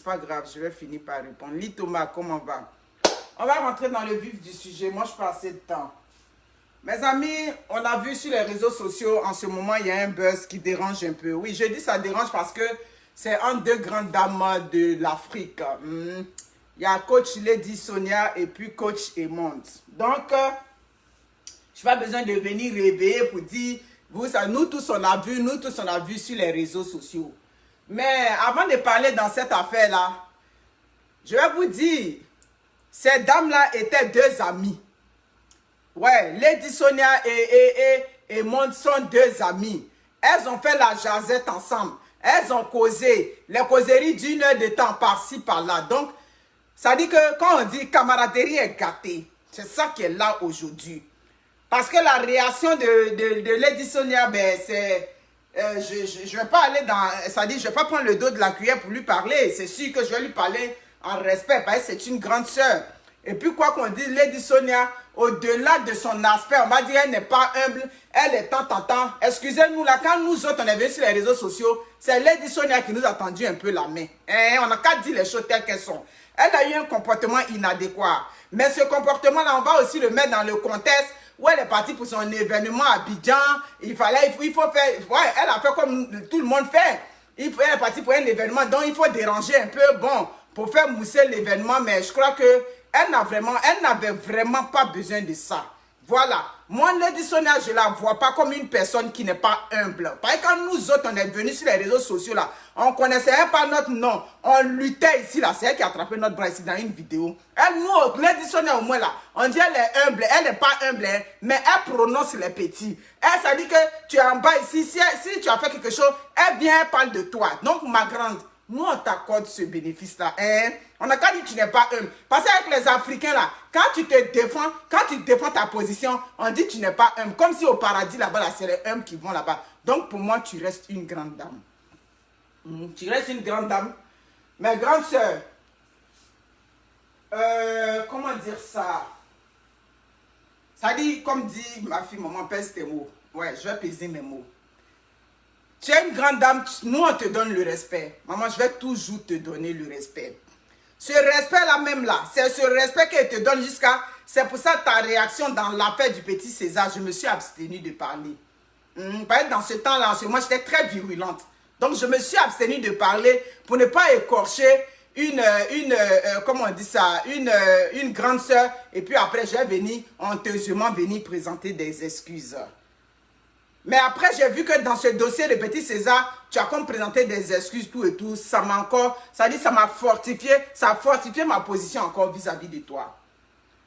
pas grave, je vais finir par répondre. Lis Thomas, comment va? On va rentrer dans le vif du sujet. Moi, je passe assez de temps. Mes amis, on a vu sur les réseaux sociaux, en ce moment, il y a un buzz qui dérange un peu. Oui, je dis ça dérange parce que c'est un deux grandes dames de l'Afrique. Il y a coach Lady Sonia et puis coach Emond. Donc, je n'ai pas besoin de venir réveiller pour dire, vous, ça, nous tous on a vu sur les réseaux sociaux. Mais avant de parler dans cette affaire-là, je vais vous dire, ces dames-là étaient deux amies. Ouais, Lady Sonia et Monde sont deux amies. Elles ont fait la jazette ensemble. Elles ont causé les causeries d'une heure de temps par-ci, par-là. Donc, ça dit que quand on dit camaraderie est gâtée, c'est ça qui est là aujourd'hui. Parce que la réaction de Lady Sonia, ben, c'est... je vais pas aller dans... Ça dit, je vais pas prendre le dos de la cuillère pour lui parler. C'est sûr que je vais lui parler en respect, parce que c'est une grande sœur. Et puis, quoi qu'on dise, Lady Sonia, au-delà de son aspect, on va dire, elle n'est pas humble, elle est tant. Excusez-nous, là, quand nous autres, on est venus sur les réseaux sociaux, c'est Lady Sonia qui nous a tendu un peu la main. On n'a qu'à dire les choses telles qu'elles sont. Elle a eu un comportement inadéquat. Mais ce comportement-là, on va aussi le mettre dans le contexte où elle est partie pour son événement à Abidjan. Il faut faire... Ouais, elle a fait comme tout le monde fait. Elle est partie pour un événement, donc il faut déranger un peu, bon, pour faire mousser l'événement. Mais je crois que elle n'avait vraiment pas besoin de ça. Voilà. Moi, Lady Sonia, je ne la vois pas comme une personne qui n'est pas humble. Parce que quand nous autres, on est venus sur les réseaux sociaux, là, on ne connaissait pas notre nom. On luttait ici, là. C'est elle qui a attrapé notre bras ici dans une vidéo. Elle, nous, Lady Sonia, au moins, là, on dit elle est humble. Elle n'est pas humble, hein, mais elle prononce les petits. Elle, ça dit que tu es en bas ici. Si tu as fait quelque chose, elle vient, elle parle de toi. Donc, ma grande, nous, on t'accorde ce bénéfice-là. Hein? On n'a qu'à dire que tu n'es pas humble. Parce qu'avec les Africains, là, quand tu défends ta position, on dit que tu n'es pas humble. Comme si au paradis, là-bas, là, c'est les humbles qui vont là-bas. Donc, pour moi, tu restes une grande dame. Tu restes une grande dame. Mais grande sœur, comment dire ça? Ça dit, comme dit ma fille, maman, pèse tes mots. Ouais, je vais peser mes mots. Tu es une grande dame, nous on te donne le respect. Maman, je vais toujours te donner le respect. Ce respect-là même là, c'est ce respect qu'elle te donne jusqu'à... C'est pour ça ta réaction dans l'affaire du petit César, je me suis abstenue de parler. Parce que dans ce temps-là, en ce moment, j'étais très virulente. Donc je me suis abstenue de parler pour ne pas écorcher comment on dit ça, une grande sœur. Et puis après, je vais venir honteusement présenter des excuses. Mais après, j'ai vu que dans ce dossier de Petit César, tu as comme présenté des excuses, tout et tout. Ça m'a encore, ça dit, ça m'a fortifié, ça a fortifié ma position encore vis-à-vis de toi.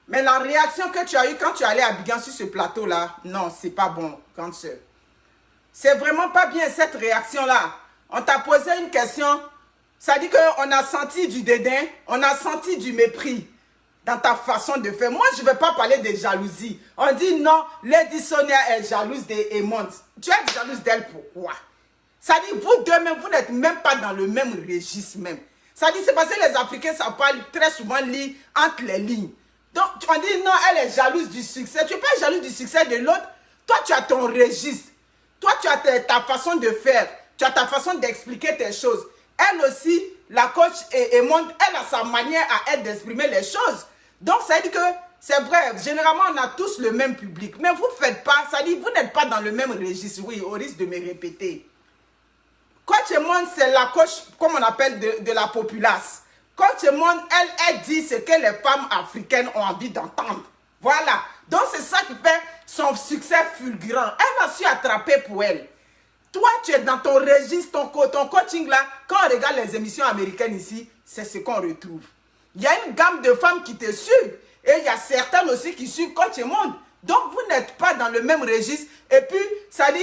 Mais la réaction que tu as eue quand tu es allé à Abidjan sur ce plateau-là, non, c'est pas bon, grande sœur. C'est vraiment pas bien cette réaction-là. On t'a posé une question, ça dit qu'on a senti du dédain, on a senti du mépris dans ta façon de faire. Moi, je ne vais pas parler de jalousie. On dit non, Lady Sonia est jalouse d'Emond. Tu es jalouse d'elle pourquoi? Ça dit, vous deux même, vous n'êtes même pas dans le même registre même. Ça dit, c'est parce que les Africains, ça parle très souvent lire entre les lignes. Donc, on dit non, elle est jalouse du succès. Tu n'es pas jalouse du succès de l'autre. Toi, tu as ton registre. Toi, tu as ta façon de faire. Tu as ta façon d'expliquer tes choses. Elle aussi, la coach Emond, elle a sa manière à elle d'exprimer les choses. Donc, ça veut dire que, c'est vrai, généralement, on a tous le même public. Mais vous ne faites pas, ça dit, vous n'êtes pas dans le même registre. Oui, au risque de me répéter. Coach Emond, c'est la coach, comme on appelle, de la populace. Coach Emond, elle dit ce que les femmes africaines ont envie d'entendre. Voilà. Donc, c'est ça qui fait son succès fulgurant. Elle a su attraper pour elle. Toi, tu es dans ton registre, ton coaching là. Quand on regarde les émissions américaines ici, c'est ce qu'on retrouve. Il y a une gamme de femmes qui te suivent. Et il y a certaines aussi qui suivent Coach Emond. Donc, vous n'êtes pas dans le même registre. Et puis, ça dit,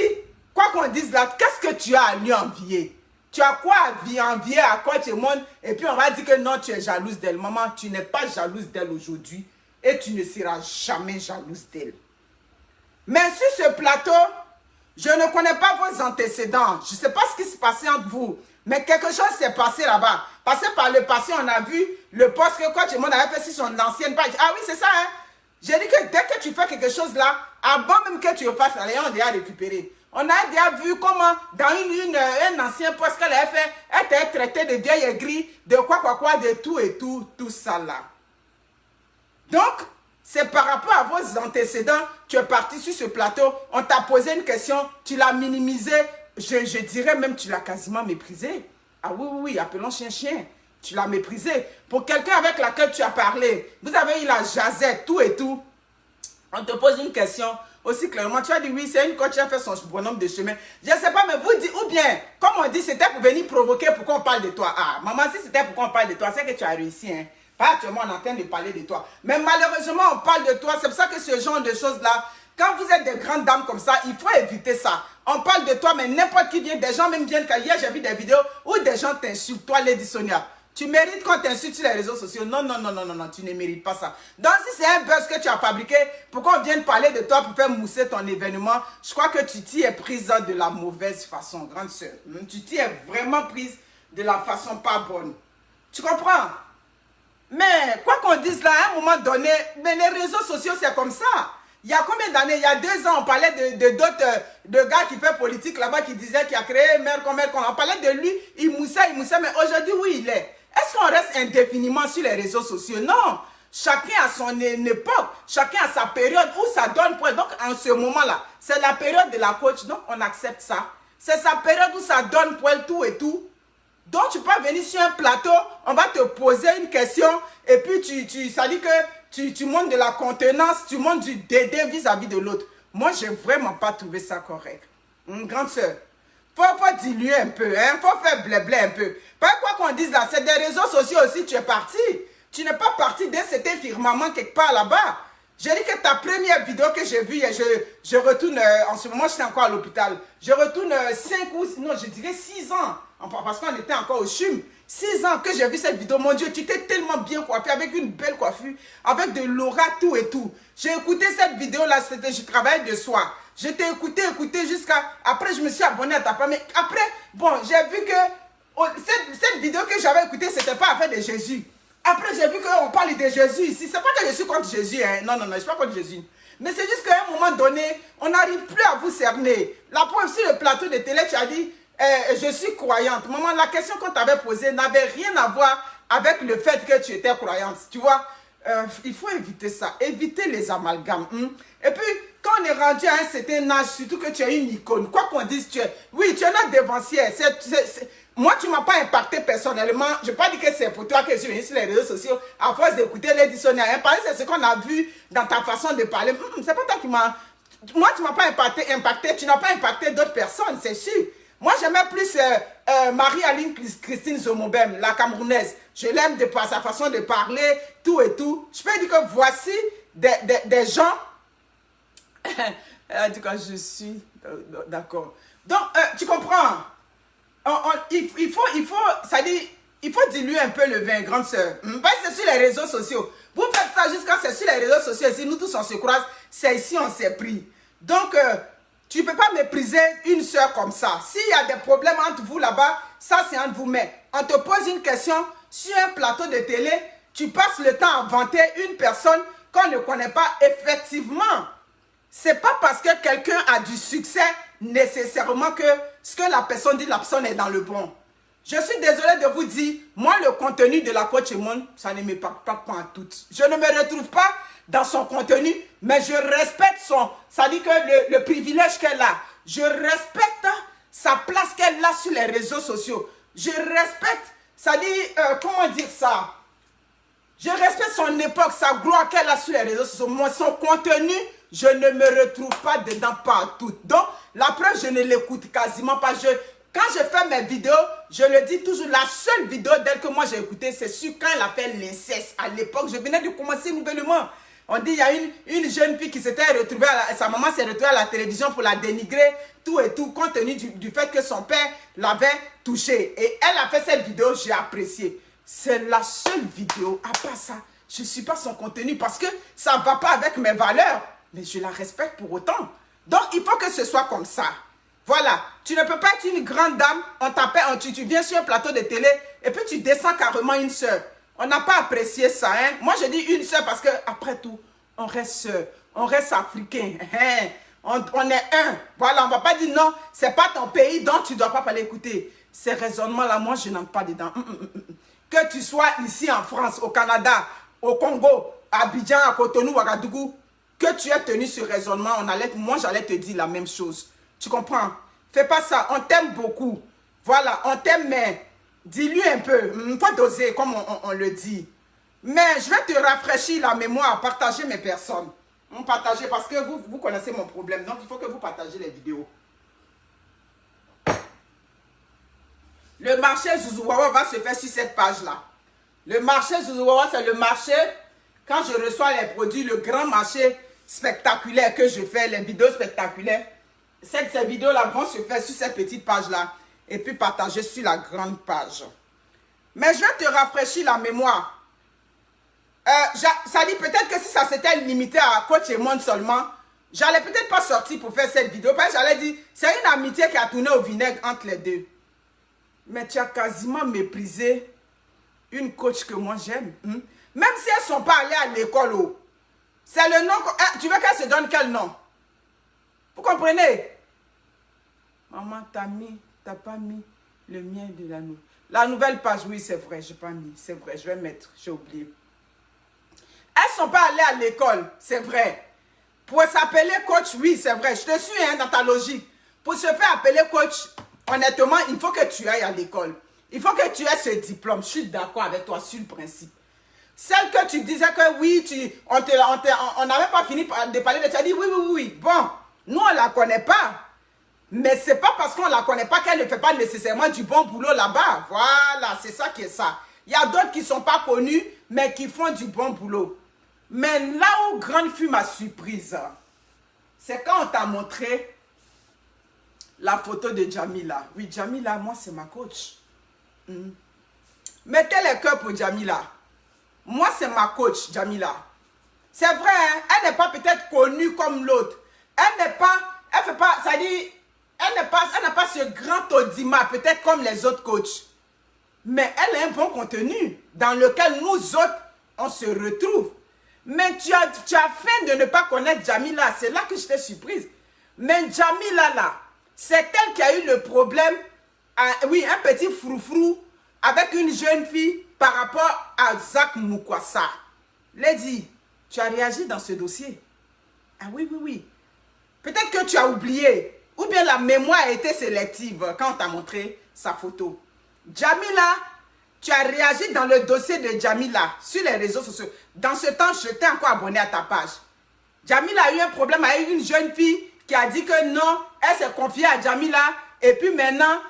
quoi qu'on dise là, qu'est-ce que tu as à lui envier? Tu as quoi à envier à Coach Emond? Et puis, on va dire que non, tu es jalouse d'elle. Maman, tu n'es pas jalouse d'elle aujourd'hui. Et tu ne seras jamais jalouse d'elle. Mais sur ce plateau, je ne connais pas vos antécédents. Je ne sais pas ce qui s'est passé entre vous. Mais quelque chose s'est passé là-bas. Parce que par le passé, on a vu le poste que Coach Emond avait fait sur son ancienne page. Ah oui, c'est ça, hein? J'ai dit que dès que tu fais quelque chose là, avant même que tu le fasses, on a déjà récupéré. On a déjà vu comment, dans un ancien poste qu'elle avait fait, elle était traitée de vieille aigrie, de quoi. quoi de tout et tout ça là. Donc, c'est par rapport à vos antécédents, tu es parti sur ce plateau, on t'a posé une question, tu l'as minimisé, je dirais même tu l'as quasiment méprisé. Ah oui, oui, oui, appelons chien. Tu l'as méprisé. Pour quelqu'un avec laquelle tu as parlé, vous avez eu la jasette, tout et tout. On te pose une question aussi clairement. Tu as dit oui, c'est une coach qui a fait son bonhomme de chemin. Je ne sais pas, mais vous dites, ou bien, comme on dit, c'était pour venir provoquer pour qu'on parle de toi. Ah, maman, si c'était pour qu'on parle de toi, c'est que tu as réussi, hein. Pas actuellement, on est en train de parler de toi. Mais malheureusement, on parle de toi. C'est pour ça que ce genre de choses-là, quand vous êtes des grandes dames comme ça, il faut éviter ça. On parle de toi, mais n'importe qui vient, des gens même viennent. Hier, j'ai vu des vidéos où des gens t'insultent, toi, Lady Sonia. Tu mérites qu'on t'insulte sur les réseaux sociaux. Non, non, non, non, non, non, tu ne mérites pas ça. Donc, si c'est un buzz que tu as fabriqué pour qu'on vienne parler de toi pour faire mousser ton événement, je crois que tu t'y es prise de la mauvaise façon, grande sœur. Tu t'y es vraiment prise de la façon pas bonne. Tu comprends? Mais quoi qu'on dise là, à un moment donné, mais les réseaux sociaux, c'est comme ça. Il y a combien d'années? Il y a 2 ans, on parlait de d'autres de gars qui fait politique là-bas, qui disaient qu'il a créé Mercon. On parlait de lui, il moussait, mais aujourd'hui, où il est? Est-ce qu'on reste indéfiniment sur les réseaux sociaux? Non. Chacun a son époque, chacun a sa période où ça donne point. Donc, en ce moment-là, c'est la période de la coach, donc on accepte ça. C'est sa période où ça donne point, tout et tout. Donc, tu peux venir sur un plateau, on va te poser une question, et puis ça dit que tu montres de la contenance, tu montres du dédain vis-à-vis de l'autre. Moi, je n'ai vraiment pas trouvé ça correct. Une grande sœur, faut diluer un peu, hein, faut faire blé un peu. Pas quoi qu'on dise là, c'est des réseaux sociaux aussi, tu es parti. Tu n'es pas parti d'un certain firmament quelque part là-bas. J'ai dit que ta première vidéo que j'ai vue, je retourne, en ce moment, j'étais encore à l'hôpital. Je retourne 5 ou, non, je dirais 6 ans, parce qu'on était encore au CHUM. 6 ans que j'ai vu cette vidéo. Mon Dieu, tu t'es tellement bien coiffé, avec une belle coiffure, avec de l'aura, tout et tout. J'ai écouté cette vidéo-là, je travaillais de soir. Je t'ai écouté jusqu'à... Après, je me suis abonné à ta page. Mais après, bon, j'ai vu que cette vidéo que j'avais écoutée, c'était pas affaire de Jésus. Après, j'ai vu qu'on parle de Jésus ici. C'est pas que je suis contre Jésus, hein. Non, non, non, je suis pas contre Jésus. Mais c'est juste qu'à un moment donné, on n'arrive plus à vous cerner. La preuve, sur le plateau de télé, tu as dit, je suis croyante. Maman, la question qu'on t'avait posée n'avait rien à voir avec le fait que tu étais croyante. Tu vois, il faut éviter ça. Éviter les amalgames. Et puis, quand on est rendu à un certain âge, surtout que tu es une icône, quoi qu'on dise, oui, tu es notre dévancière. Moi, tu ne m'as pas impacté personnellement. Je ne vais pas dire que c'est pour toi que je suis venu sur les réseaux sociaux à force d'écouter Lady Sonia. C'est ce qu'on a vu dans ta façon de parler. C'est pas toi qui m'a... Moi, tu ne m'as pas impacté. Tu n'as pas impacté d'autres personnes, c'est sûr. Moi, j'aimais plus Marie-Aline Christine Zomobem, la Camerounaise. Je l'aime par sa façon de parler, tout et tout. Je peux dire que voici des gens... Elle dit quand je suis... D'accord. Donc, tu comprends? Il faut diluer un peu le vin, grande sœur. C'est sur les réseaux sociaux. Vous faites ça jusqu'à c'est sur les réseaux sociaux. Si nous tous on se croise, c'est ici on s'est pris. Donc, tu ne peux pas mépriser une sœur comme ça. S'il y a des problèmes entre vous là-bas, ça c'est entre vous. Mais on te pose une question sur un plateau de télé, tu passes le temps à vanter une personne qu'on ne connaît pas effectivement. C'est pas parce que quelqu'un a du succès nécessairement que ce que la personne dit, la personne est dans le bon. Je suis désolée de vous dire, moi le contenu de la coach Emone, ça ne me parle pas à toutes. Je ne me retrouve pas dans son contenu, mais je respecte ça dit que le privilège qu'elle a. Je respecte sa place qu'elle a sur les réseaux sociaux. Je respecte, ça dit, comment dire ça? Je respecte son époque, sa gloire qu'elle a sur les réseaux sociaux. Moi, son contenu, je ne me retrouve pas dedans partout. Donc, la preuve, je ne l'écoute quasiment pas. Quand je fais mes vidéos, je le dis toujours, la seule vidéo d'elle que moi j'ai écoutée, c'est sur quand elle a fait l'inceste. À l'époque, je venais de commencer nouvellement. On dit, il y a une jeune fille qui s'était retrouvée, sa maman s'est retrouvée à la télévision pour la dénigrer, tout et tout, compte tenu du fait que son père l'avait touchée. Et elle a fait cette vidéo, j'ai apprécié. C'est la seule vidéo, à part ça, je ne suis pas son contenu parce que ça ne va pas avec mes valeurs. Mais je la respecte pour autant. Donc, il faut que ce soit comme ça. Voilà. Tu ne peux pas être une grande dame, on t'appelle, tu viens sur un plateau de télé et puis tu descends carrément une sœur. On n'a pas apprécié ça. Hein? Moi, je dis une sœur parce que après tout, on reste sœur. On reste africain. Hein? On est un. Voilà, on ne va pas dire non, ce n'est pas ton pays, donc tu ne dois pas parler. Écouter, ces raisonnements-là, moi, je n'entre pas dedans. Que que tu sois ici en France, au Canada, au Congo, à Abidjan, à Cotonou, Ouagadougou, que tu aies tenu ce raisonnement, moi j'allais te dire la même chose. Tu comprends? Fais pas ça, on t'aime beaucoup. Voilà, on t'aime, mais dis-lui un peu, pas doser comme on le dit. Mais je vais te rafraîchir la mémoire, partager mes personnes. Partagez parce que vous connaissez mon problème, donc il faut que vous partagez les vidéos. Le marché Zouzouawa va se faire sur cette page-là. Le marché Zouzouawa, c'est le marché, quand je reçois les produits, le grand marché spectaculaire que je fais, les vidéos spectaculaires. Ces vidéos-là vont se faire sur cette petite page-là et puis partager sur la grande page. Mais je vais te rafraîchir la mémoire. Ça dit peut-être que si ça s'était limité à Coach et Monde seulement, j'allais peut-être pas sortir pour faire cette vidéo. Parce que j'allais dire, c'est une amitié qui a tourné au vinaigre entre les deux. Mais tu as quasiment méprisé une coach que moi j'aime. Même si elles ne sont pas allées à l'école. Oh. C'est le nom. Tu veux qu'elle se donne quel nom? Vous comprenez? Maman, t'as pas mis le mien de la nouvelle page. Oui, c'est vrai, je n'ai pas mis. C'est vrai, je vais mettre. J'ai oublié. Elles ne sont pas allées à l'école, c'est vrai. Pour s'appeler coach, oui, c'est vrai. Je te suis dans ta logique. Pour se faire appeler coach, honnêtement, il faut que tu ailles à l'école. Il faut que tu aies ce diplôme. Je suis d'accord avec toi sur le principe. Celle que tu disais que oui, on n'avait pas fini de parler de, tu as dit oui, oui, oui. Bon, nous, on ne la connaît pas. Mais ce n'est pas parce qu'on ne la connaît pas qu'elle ne fait pas nécessairement du bon boulot là-bas. Voilà, c'est ça qui est ça. Il y a d'autres qui ne sont pas connus, mais qui font du bon boulot. Mais là où grande fut ma surprise, c'est quand on t'a montré la photo de Jamila. Oui, Jamila, moi, c'est ma coach. Mettez les cœurs pour Jamila. Moi, c'est ma coach, Jamila. C'est vrai, hein? Elle n'est pas peut-être connue comme l'autre. Elle n'est pas, elle fait pas, ça dit, elle n'a pas ce grand audimat, peut-être comme les autres coachs. Mais elle a un bon contenu dans lequel nous autres, on se retrouve. Mais tu as faim de ne pas connaître Jamila. C'est là que j'étais surprise. Mais Jamila, là, c'est elle qui a eu le problème, oui, un petit froufrou avec une jeune fille par rapport à Zach Mukwasa. Lady, tu as réagi dans ce dossier. Ah oui, oui, oui. Peut-être que tu as oublié. Ou bien la mémoire a été sélective quand on t'a montré sa photo. Jamila, tu as réagi dans le dossier de Jamila sur les réseaux sociaux. Dans ce temps, je t'ai encore abonné à ta page. Jamila a eu un problème avec une jeune fille qui a dit que non, elle s'est confiée à Jamila. Et puis maintenant,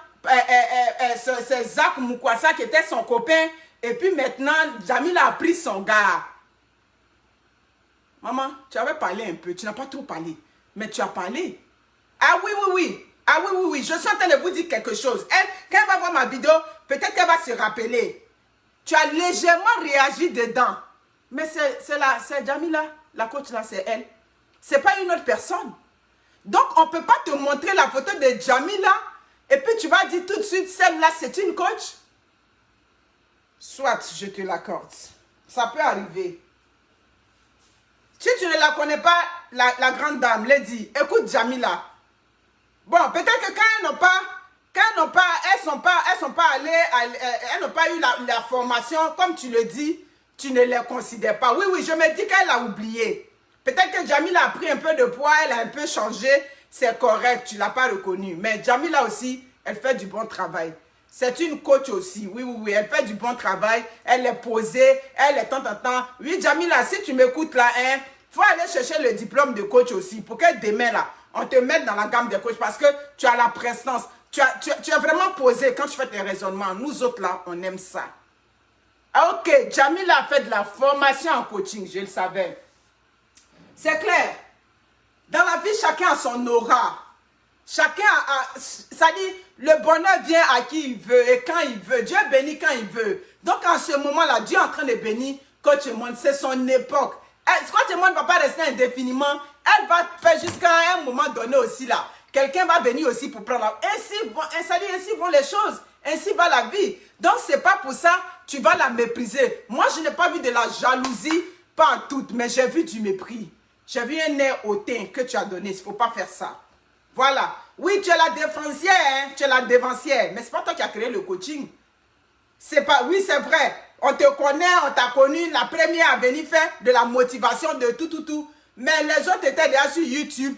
c'est Zach Mukwasa qui était son copain. Et puis maintenant, Jamila a pris son gars. Maman, tu avais parlé un peu. Tu n'as pas trop parlé. Mais tu as parlé. Ah oui, oui, oui. Ah oui, oui, oui. Je suis en train de vous dire quelque chose. Elle, quand elle va voir ma vidéo, peut-être qu'elle va se rappeler. Tu as légèrement réagi dedans. Mais c'est Jamila, la coach là, c'est elle. C'est pas une autre personne. Donc, on ne peut pas te montrer la photo de Jamila et puis tu vas dire tout de suite, celle-là, c'est une coach. Soit, je te l'accorde. Ça peut arriver. Si tu ne la connais pas, la grande dame, Lady, écoute Jamila. Bon, peut-être que quand elles n'ont pas, elles sont pas allées, elles n'ont pas eu la formation, comme tu le dis, tu ne les considères pas. Oui, oui, je me dis qu'elle a oublié. Peut-être que Jamila a pris un peu de poids, elle a un peu changé, c'est correct, tu ne l'as pas reconnu. Mais Jamila aussi, elle fait du bon travail. C'est une coach aussi, oui, oui, oui, elle fait du bon travail, elle est posée, elle est temps. Oui, Jamila, si tu m'écoutes là, il faut aller chercher le diplôme de coach aussi, pour que demain là, on te mette dans la gamme des coachs, parce que tu as la prestance, tu es vraiment posé quand tu fais tes raisonnements. Nous autres là, on aime ça. Ah, ok, Jamila a fait de la formation en coaching, je le savais. C'est clair. Dans la vie, chacun a son aura. Chacun a... Ça dit, le bonheur vient à qui il veut et quand il veut. Dieu bénit quand il veut. Donc, en ce moment-là, Dieu est en train de bénir Coach Monde. C'est son époque. Coach Monde ne va pas rester indéfiniment. Elle va faire jusqu'à un moment donné aussi là. Quelqu'un va venir aussi pour prendre... Ainsi vont les choses. Ainsi va la vie. Donc, c'est pas pour ça tu vas la mépriser. Moi, je n'ai pas vu de la jalousie, pas en toute, mais j'ai vu du mépris. J'ai vu un air hautain que tu as donné. Il ne faut pas faire ça. Voilà. Oui, tu es la défensière, hein? Tu es la dévancière. Mais ce n'est pas toi qui as créé le coaching. C'est pas, oui, c'est vrai. On te connaît, on t'a connu. La première à venir faire de la motivation, de tout. Mais les autres étaient déjà sur YouTube.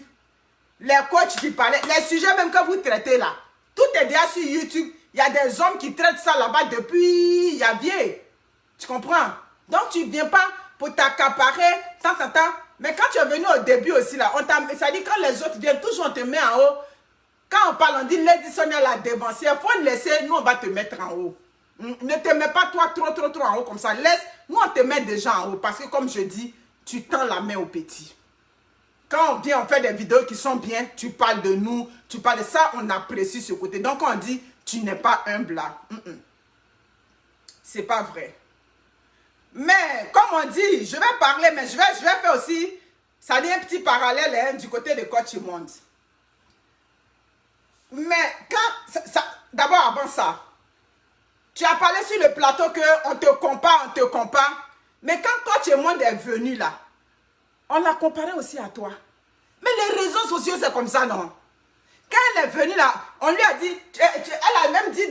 Les coachs qui parlaient, les sujets même que vous traitez là, tout est déjà sur YouTube. Il y a des hommes qui traitent ça là-bas depuis il y a vieux. Tu comprends? Donc tu ne viens pas pour t'accaparer, tant. Mais quand tu es venu au début aussi là, ça dit quand les autres viennent, toujours on te met en haut. Quand on parle, on dit Lady Sonia la dévancière, il faut laisser, nous on va te mettre en haut. Ne te mets pas toi trop en haut comme ça. Laisse, nous on te met déjà en haut parce que comme je dis, tu tends la main au petit. Quand on vient, on fait des vidéos qui sont bien, tu parles de nous, tu parles de ça, on apprécie ce côté. Donc on dit, tu n'es pas humble là. C'est pas vrai. Mais comme on dit, je vais parler, mais je vais faire aussi, ça dit un petit parallèle hein, du côté de Coach Monde. Mais quand, d'abord avant ça, tu as parlé sur le plateau qu'on te compare. Mais quand Coach Monde est venu là, on l'a comparé aussi à toi. Mais les réseaux sociaux, c'est comme ça, non? Quand elle est venue là, on lui a dit, elle a même dit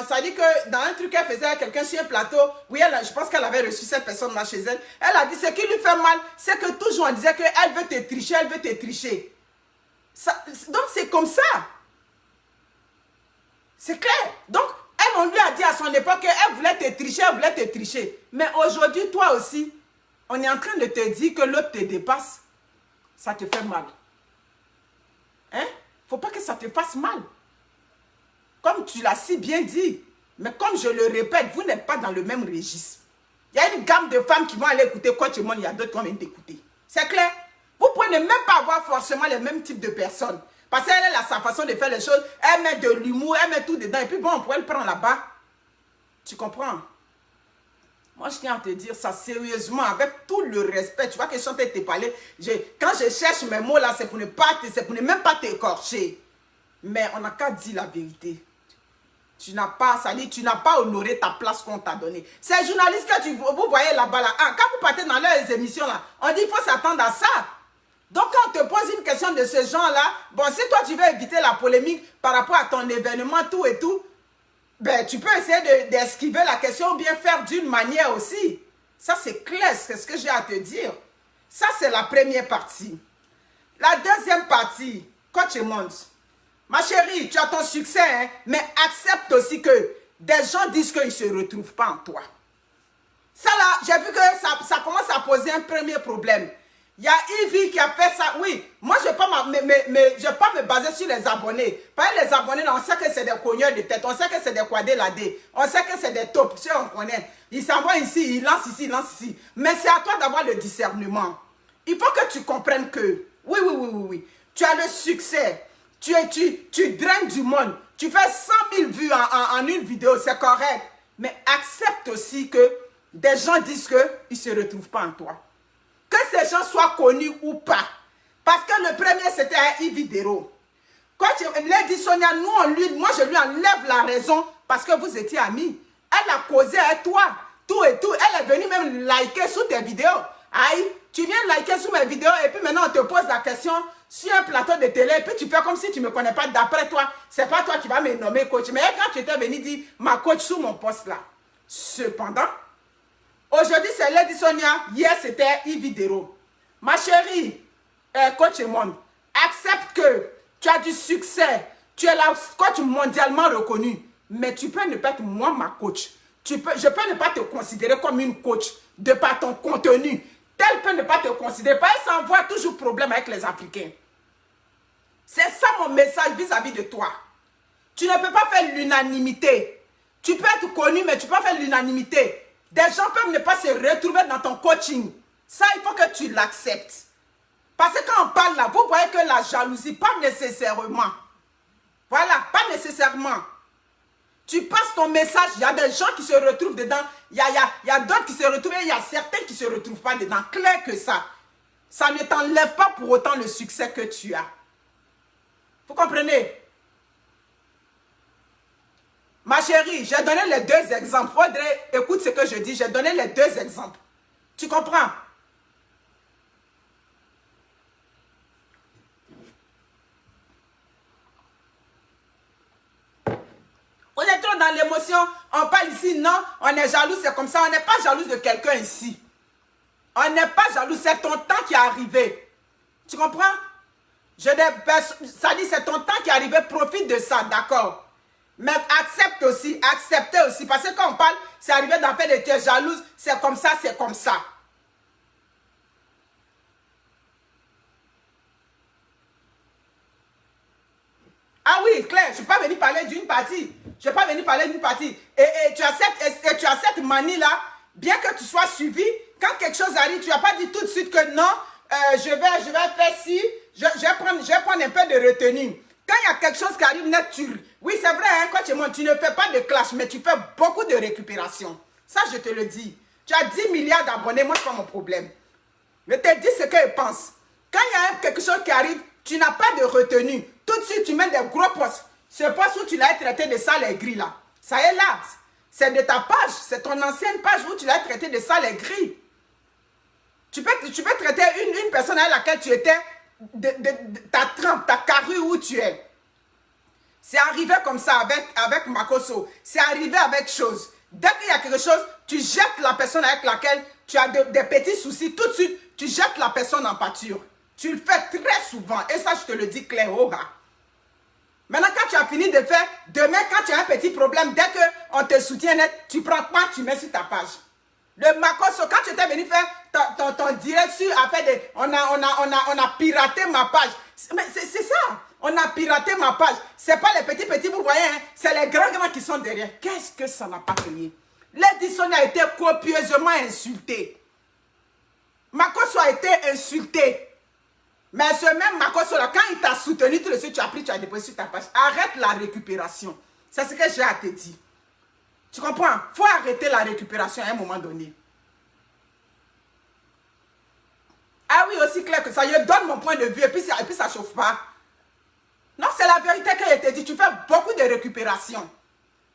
ça dit que dans un truc qu'elle faisait à quelqu'un sur un plateau, oui, je pense qu'elle avait reçu cette personne là chez elle, elle a dit, ce qui lui fait mal, c'est que toujours on disait qu'elle veut te tricher, donc c'est comme ça. C'est clair. Donc, elle, on lui a dit à son époque qu'elle voulait te tricher, Mais aujourd'hui, toi aussi, on est en train de te dire que l'autre te dépasse. Ça te fait mal. Hein? Faut pas que ça te fasse mal. Comme tu l'as si bien dit. Mais comme je le répète, vous n'êtes pas dans le même registre. Il y a une gamme de femmes qui vont aller écouter Coach Monde, il y a d'autres qui vont venir t'écouter. C'est clair? Vous pouvez ne même pas avoir forcément les mêmes types de personnes. Parce qu'elle a sa façon de faire les choses. Elle met de l'humour, elle met tout dedans. Et puis bon, on pourrait le prendre là-bas. Tu comprends? Moi, je tiens à te dire ça sérieusement, avec tout le respect. Tu vois que je suis en train de te parler. Quand je cherche mes mots là, c'est pour ne même pas t'écorcher. Mais on n'a qu'à dire la vérité. Tu n'as pas honoré ta place qu'on t'a donnée. Ces journalistes que vous voyez là-bas, là, quand vous partez dans leurs émissions, là, on dit qu'il faut s'attendre à ça. Donc, quand on te pose une question de ce genre-là, bon, si toi, tu veux éviter la polémique par rapport à ton événement, tout et tout, ben, tu peux essayer d'esquiver la question ou bien faire d'une manière aussi. Ça, c'est clair, c'est ce que j'ai à te dire. Ça, c'est la première partie. La deuxième partie, Coach Monde. Ma chérie, tu as ton succès, hein, mais accepte aussi que des gens disent qu'ils ne se retrouvent pas en toi. Ça là, j'ai vu que ça commence à poser un premier problème. Il y a Ivy qui a fait ça. Oui, moi, je ne vais pas me baser sur les abonnés. Parce que les abonnés, là, on sait que c'est des cogneurs de tête. On sait que c'est des quadéladés. On sait que c'est des tops. Si on connaît. Ils s'envoient ici, ils lancent ici, ils lancent ici. Mais c'est à toi d'avoir le discernement. Il faut que tu comprennes que, oui. Tu as le succès. Tu draines du monde. Tu fais 100 000 vues en une vidéo, c'est correct. Mais accepte aussi que des gens disent qu'ils ne se retrouvent pas en toi. Que ces gens soient connus ou pas. Parce que le premier, c'était un Ividero. Quand Lady Sonia, moi, je lui enlève la raison parce que vous étiez amis. Elle a causé avec toi. Tout et tout. Elle est venue même liker sous tes vidéos. Aïe, tu viens liker sous mes vidéos et puis maintenant, on te pose la question sur un plateau de télé et puis tu fais comme si tu ne me connais pas. D'après toi, c'est pas toi qui vas me nommer coach. Mais quand tu étais venu dire ma coach sous mon poste là. Cependant, aujourd'hui, c'est Lady Sonia. Hier, c'était Ividero. Ma chérie, Coach Monde, accepte que tu as du succès. Tu es la coach mondialement reconnue. Mais tu peux ne pas être moi ma coach. Je peux ne pas te considérer comme une coach de par ton contenu. Tel peut ne pas te considérer. Parce que ça envoie toujours problème avec les Africains. C'est ça mon message vis-à-vis de toi. Tu ne peux pas faire l'unanimité. Tu peux être connu, mais tu peux pas faire l'unanimité. Des gens peuvent ne pas se retrouver dans ton coaching. Ça, il faut que tu l'acceptes. Parce que quand on parle là, vous voyez que la jalousie, pas nécessairement. Voilà, pas nécessairement. Tu passes ton message, il y a des gens qui se retrouvent dedans, il y a d'autres qui se retrouvent et il y a certains qui ne se retrouvent pas dedans. Clair que ça. Ça ne t'enlève pas pour autant le succès que tu as. Vous comprenez? Ma chérie, j'ai donné les deux exemples. Faudrait, écoute ce que je dis, j'ai donné les deux exemples. Tu comprends? Vous êtes trop dans l'émotion, on parle ici, non, on est jaloux, c'est comme ça. On n'est pas jaloux de quelqu'un ici. On n'est pas jaloux, c'est ton temps qui est arrivé. Tu comprends? Ça dit, c'est ton temps qui est arrivé, profite de ça, d'accord? Mais accepte aussi, acceptez aussi. Parce que quand on parle, c'est arrivé d'en faire de tu es jalouse, c'est comme ça, c'est comme ça. Ah oui, Claire, je ne suis pas venue parler d'une partie. Je ne suis pas venue parler d'une partie. Et tu as cette manie là, bien que tu sois suivi, quand quelque chose arrive, tu n'as pas dit tout de suite que non, je vais faire ci, je vais prendre un peu de retenue. Quand il y a quelque chose qui arrive net, oui, c'est vrai, hein, quand tu montes, tu ne fais pas de clash, mais tu fais beaucoup de récupération. Ça, je te le dis. Tu as 10 milliards d'abonnés, moi, c'est pas mon problème. Je te dis ce qu'ils pensent. Quand il y a quelque chose qui arrive, tu n'as pas de retenue. Tout de suite, tu mets des gros postes. Ce poste où tu l'as traité de sale et gris là. Ça est là. C'est de ta page. C'est ton ancienne page où tu l'as traité de sale et gris. Tu peux traiter une personne à laquelle tu étais, ta trempe, ta carrure où tu es. C'est arrivé comme ça avec Makoso. C'est arrivé avec chose. Dès qu'il y a quelque chose, tu jettes la personne avec laquelle tu as des petits soucis. Tout de suite, tu jettes la personne en pâture. Tu le fais très souvent. Et ça, je te le dis clair. Maintenant, quand tu as fini de faire, demain, quand tu as un petit problème, dès qu'on te soutient net, tu prends pas, tu mets sur ta page. Le Makoso, quand tu étais venu faire ton direct sur affaire de... On a piraté ma page. Mais c'est ça. On a piraté ma page. C'est pas les petits, vous voyez, hein, c'est les grands qui sont derrière. Qu'est-ce que ça n'a pas payé? Lady Sonia a été copieusement insultée. Makoso a été insulté. Mais ce même Makoso là, quand il t'a soutenu, tout de suite, tu as pris, tu as déposé sur ta page. Arrête la récupération. C'est ce que j'ai à te dire. Tu comprends? Il faut arrêter la récupération à un moment donné. Ah oui, aussi clair que ça. Je donne mon point de vue et puis ça ne chauffe pas. Non, c'est la vérité que je te dis. Tu fais beaucoup de récupération.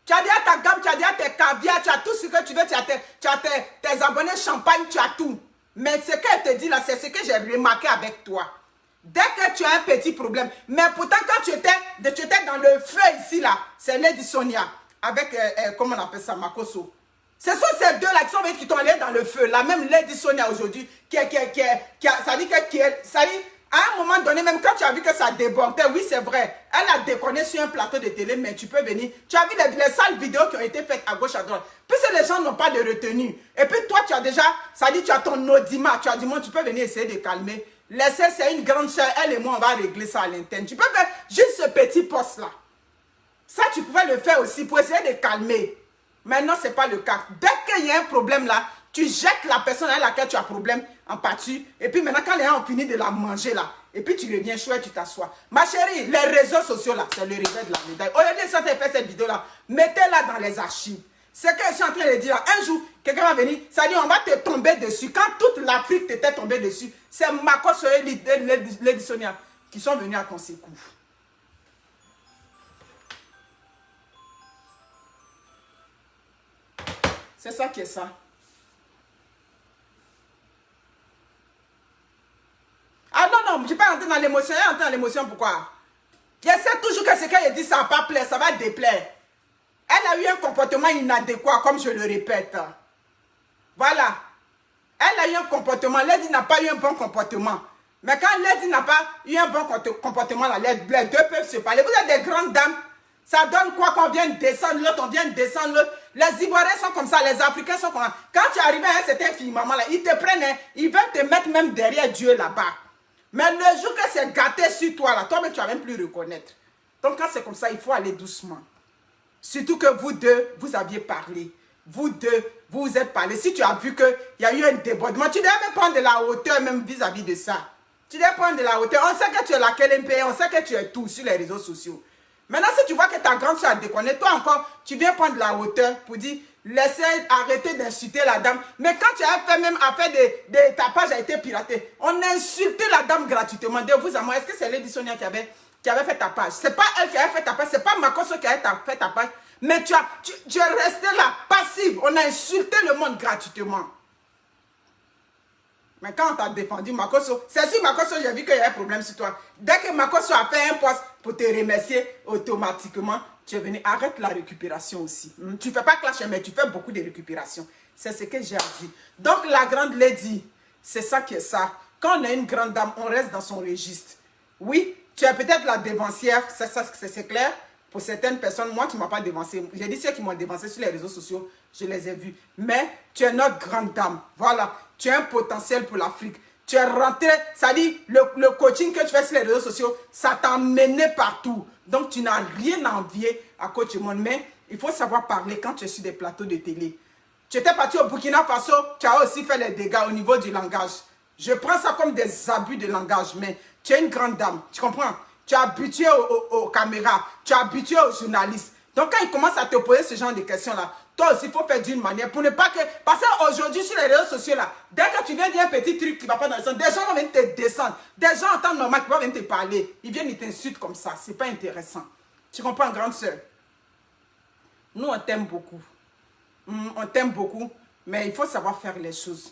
Tu as déjà ta gamme, tu as déjà tes caviar, tu as tout ce que tu veux. Tu as tes abonnés champagne, tu as tout. Mais ce que je te dis là, c'est ce que j'ai remarqué avec toi. Dès que tu as un petit problème. Mais pourtant, quand tu étais dans le feu ici là, c'est Lady Sonia. Avec, comment on appelle ça, Makoso. Ce sont ces deux-là qui t'ont allé dans le feu. La même Lady Sonia aujourd'hui, ça dit à un moment donné, même quand tu as vu que ça débordait, oui c'est vrai, elle a déconné sur un plateau de télé, mais tu peux venir. Tu as vu les sales vidéos qui ont été faites à gauche, à droite. Puisque les gens n'ont pas de retenue. Et puis toi, tu as déjà, ça dit, tu as ton audimat, tu as dit, moi, tu peux venir essayer de calmer. Laissez, c'est une grande soeur, elle et moi, on va régler ça à l'interne. Tu peux faire juste ce petit poste-là. Ça, tu pouvais le faire aussi pour essayer de calmer. Maintenant, ce n'est pas le cas. Dès qu'il y a un problème là, tu jettes la personne à laquelle tu as problème en pâture. Et puis maintenant, quand les gens ont fini de la manger là, et puis tu reviens chouette, tu t'assois. Ma chérie, les réseaux sociaux là, c'est le revers de la médaille. Au lieu de ça, tu as fait cette vidéo là, mettez-la dans les archives. C'est que je suis en train de dire, un jour, quelqu'un va venir, ça dit, on va te tomber dessus. Quand toute l'Afrique t'était tombée dessus, c'est Makoso et Lady Sonia qui sont venus à ton secours. C'est ça qui est ça. Ah non, je ne vais pas entrer dans l'émotion. Elle entre dans l'émotion, pourquoi? Je sais toujours que ce qu'elle dit, ça va pas plaire, ça va déplaire. Elle a eu un comportement inadéquat, comme je le répète. Voilà. Elle a eu un comportement. Lady n'a pas eu un bon comportement. Mais quand Lady n'a pas eu un bon comportement, là, les deux peuvent se parler. Vous êtes des grandes dames. Ça donne quoi qu'on vienne descendre l'autre, on vient descendre l'autre. Les Ivoiriens sont comme ça, les Africains sont comme ça. Quand tu arrives à un certain firmament là, ils te prennent, ils veulent te mettre même derrière Dieu là-bas. Mais le jour que c'est gâté sur toi là, toi-même tu vas même plus reconnaître. Donc quand c'est comme ça, il faut aller doucement. Surtout que vous deux, vous aviez parlé. Vous deux, vous vous êtes parlé. Si tu as vu qu'il y a eu un débordement, tu devais même prendre de la hauteur même vis-à-vis de ça. Tu devais prendre de la hauteur. On sait que tu es la KLMP, on sait que tu es tout sur les réseaux sociaux. Maintenant, si tu vois que ta grande soeur a déconné, toi encore, tu viens prendre de la hauteur pour dire, laissez arrêter d'insulter la dame. Mais quand tu as fait même affaire de ta page a été piratée, on a insulté la dame gratuitement. De vous à moi, est-ce que c'est Lady Sonia qui avait fait ta page? C'est pas elle qui avait fait ta page, c'est pas Makoso qui avait fait ta page. Mais tu es resté là, passive. On a insulté le monde gratuitement. Mais quand on t'a défendu Makoso, c'est sur Makoso, j'ai vu qu'il y a un problème sur toi. Dès que Makoso a fait un poste pour te remercier, automatiquement, tu es venu. Arrête la récupération aussi. Tu ne fais pas clash, mais tu fais beaucoup de récupération. C'est ce que j'ai dit. Donc, la grande lady, c'est ça qui est ça. Quand on a une grande dame, on reste dans son registre. Oui, tu es peut-être la dévancière, c'est clair. Pour certaines personnes, moi, tu ne m'as pas dévancé. J'ai dit ceux qui m'ont dévancé sur les réseaux sociaux, je les ai vus. Mais tu es notre grande dame. Voilà. Tu as un potentiel pour l'Afrique. Tu es rentré, ça dit, le coaching que tu fais sur les réseaux sociaux, ça t'a mené partout. Donc, tu n'as rien à envier à Coach Monde. Mais il faut savoir parler quand tu es sur des plateaux de télé. Tu étais parti au Burkina Faso, tu as aussi fait les dégâts au niveau du langage. Je prends ça comme des abus de langage, mais tu es une grande dame, tu comprends? Tu es habitué aux caméras, tu es habitué aux journalistes. Donc quand ils commencent à te poser ce genre de questions-là, toi aussi, il faut faire d'une manière pour ne pas que... Parce qu'aujourd'hui, sur les réseaux sociaux, là, dès que tu viens dire un petit truc qui ne va pas dans le sens, des gens vont venir te descendre. Des gens en temps normal qui vont venir te parler. Ils viennent, ils t'insultent comme ça. Ce n'est pas intéressant. Tu comprends, grande sœur? Nous, on t'aime beaucoup. On t'aime beaucoup, mais il faut savoir faire les choses.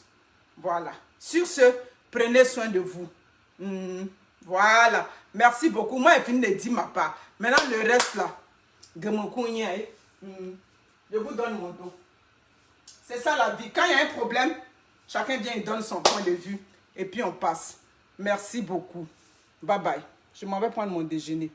Voilà. Sur ce, prenez soin de vous. Voilà. Merci beaucoup. Moi, j'ai fini de dire ma part. Maintenant, le reste là, je vous donne mon dos. C'est ça la vie. Quand il y a un problème, chacun vient et donne son point de vue. Et puis on passe. Merci beaucoup. Bye bye. Je m'en vais prendre mon déjeuner.